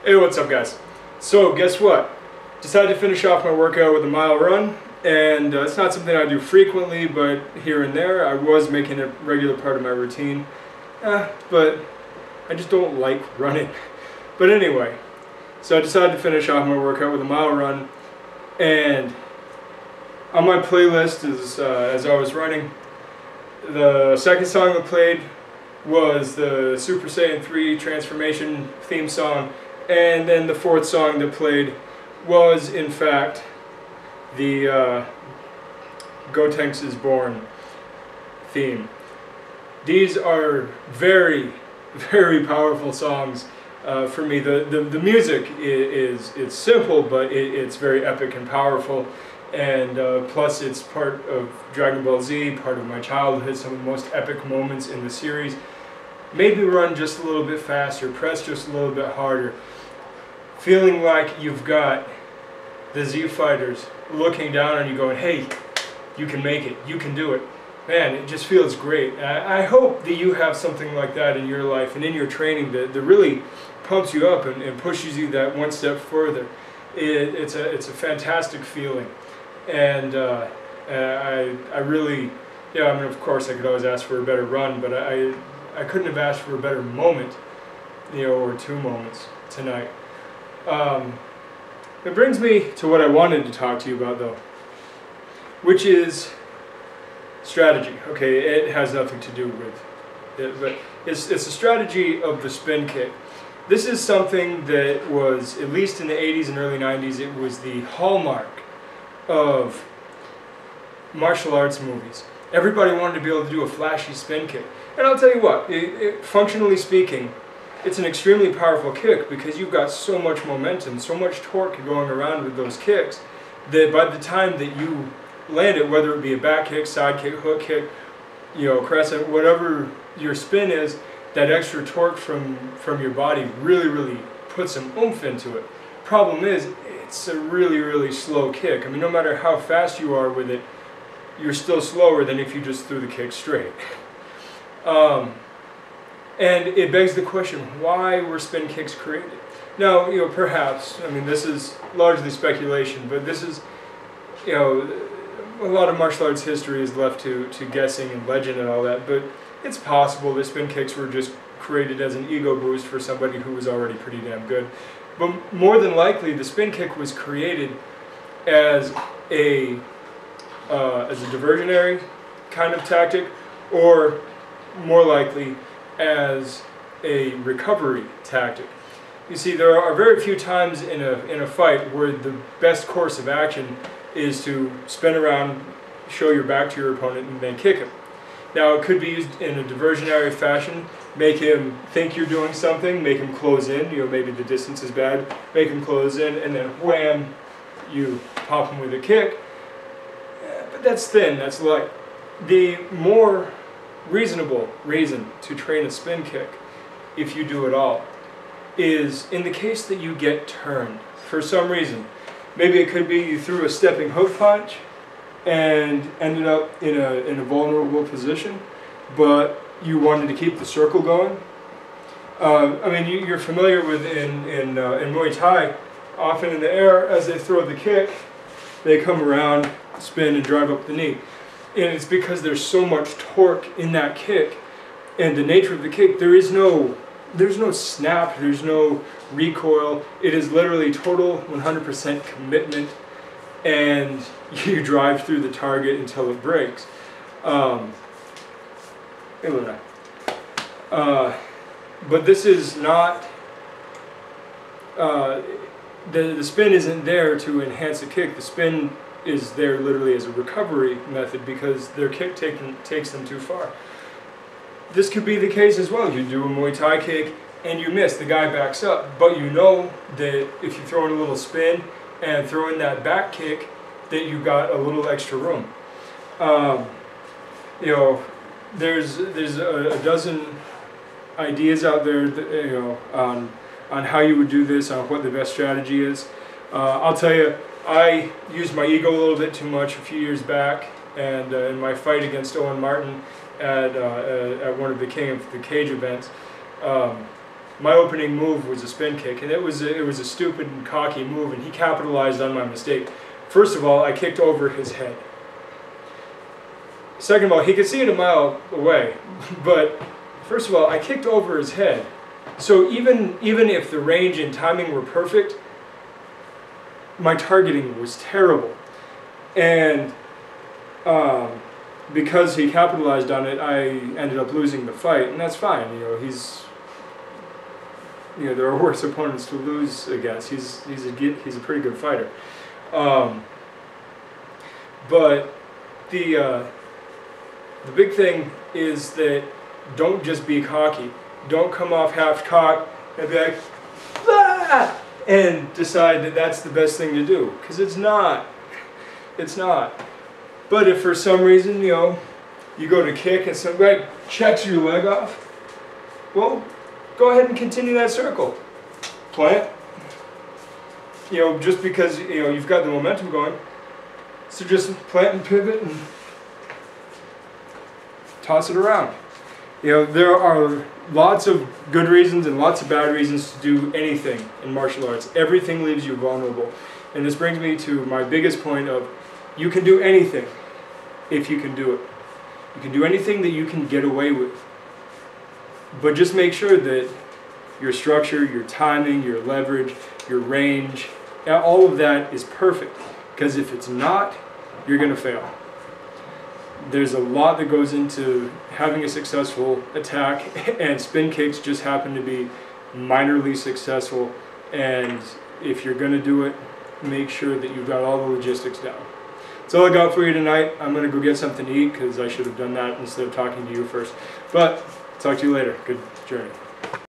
Hey, what's up guys? So guess what? Decided to finish off my workout with a mile run, and it's not something I do frequently, but here and there I was making it a regular part of my routine. But I just don't like running. But anyway, so I decided to finish off my workout with a mile run, and on my playlist as I was running, the second song that played was the Super Saiyan 3 Transformation theme song, and then the fourth song that played was in fact the Gotenks is Born theme. These are very, very powerful songs for me. The music it's simple, but it's very epic and powerful, and plus it's part of Dragon Ball Z, part of my childhood, some of the most epic moments in the series. Made me run just a little bit faster, press just a little bit harder, feeling like you've got the Z fighters looking down on you going, hey, you can make it, you can do it. Man, it just feels great. I hope that you have something like that in your life and in your training that really pumps you up and pushes you that one step further. It's a fantastic feeling, and I really, yeah, I mean, of course I could always ask for a better run, but I couldn't have asked for a better moment, you know, or two moments tonight. It brings me to what I wanted to talk to you about though, which is strategy. Okay, it has nothing to do with it, but it's a strategy of the spin kick. This is something that was, at least in the 80s and early 90s, it was the hallmark of martial arts movies. Everybody wanted to be able to do a flashy spin kick. And I'll tell you what, functionally speaking, it's an extremely powerful kick because you've got so much momentum, so much torque going around with those kicks, that by the time that you land it, whether it be a back kick, side kick, hook kick, you know, crescent, whatever your spin is, that extra torque from your body really puts some oomph into it. Problem is, it's a really slow kick. I mean, no matter how fast you are with it, you're still slower than if you just threw the kick straight. And it begs the question, why were spin kicks created? Now, you know, perhaps, I mean, this is largely speculation, but this is, you know, a lot of martial arts history is left to guessing and legend and all that, but it's possible that spin kicks were just created as an ego boost for somebody who was already pretty damn good. But more than likely, the spin kick was created as a diversionary kind of tactic, or more likely as a recovery tactic. You see, there are very few times in a fight where the best course of action is to spin around, show your back to your opponent, and then kick him. Now, it could be used in a diversionary fashion, make him think you're doing something, make him close in, you know, maybe the distance is bad, make him close in, and then wham, you pop him with a kick. But that's thin, that's light. The more reasonable reason to train a spin kick, if you do it all, is in the case that you get turned for some reason. Maybe it could be you threw a stepping hook punch and ended up in a vulnerable position, but you wanted to keep the circle going. I mean, you're familiar with in Muay Thai, often in the air as they throw the kick, they come around, spin, and drive up the knee. And it's because there's so much torque in that kick, and the nature of the kick, there's no snap, there's no recoil. It is literally total 100% commitment, and you drive through the target until it breaks. But this is not, the spin isn't there to enhance the kick. The spin is there literally as a recovery method because their kick takes them too far. This could be the case as well. You do a Muay Thai kick and you miss, the guy backs up, but you know that if you throw in a little spin and throw in that back kick, that you got a little extra room. You know, there's a dozen ideas out there that, you know, on how you would do this, on what the best strategy is. I'll tell you, I used my ego a little bit too much a few years back, and in my fight against Owen Martin at one of the King of the Cage events, my opening move was a spin kick, and it was a stupid and cocky move, and he capitalized on my mistake. First of all, I kicked over his head. Second of all, he could see it a mile away, but first of all, I kicked over his head. So even if the range and timing were perfect, my targeting was terrible. And because he capitalized on it, I ended up losing the fight, and that's fine. There are worse opponents to lose against. He's a pretty good fighter. But the big thing is that don't just be cocky. Don't come off half-cocked and be like, ah! And decide that that's the best thing to do, because it's not. It's not. But if for some reason, you go to kick and some guy checks your leg off, well, go ahead and continue that circle. Plant. Just because, you've got the momentum going. So just plant and pivot and toss it around. There are lots of good reasons and lots of bad reasons to do anything in martial arts. Everything leaves you vulnerable. And this brings me to my biggest point of, you can do anything if you can do it. You can do anything that you can get away with. But just make sure that your structure, your timing, your leverage, your range, all of that is perfect. Because if it's not, you're going to fail. There's a lot that goes into having a successful attack, and spin kicks just happen to be minorly successful. And if you're going to do it, make sure that you've got all the logistics down. That's all I got for you tonight. I'm going to go get something to eat because I should have done that instead of talking to you first. But talk to you later. Good journey.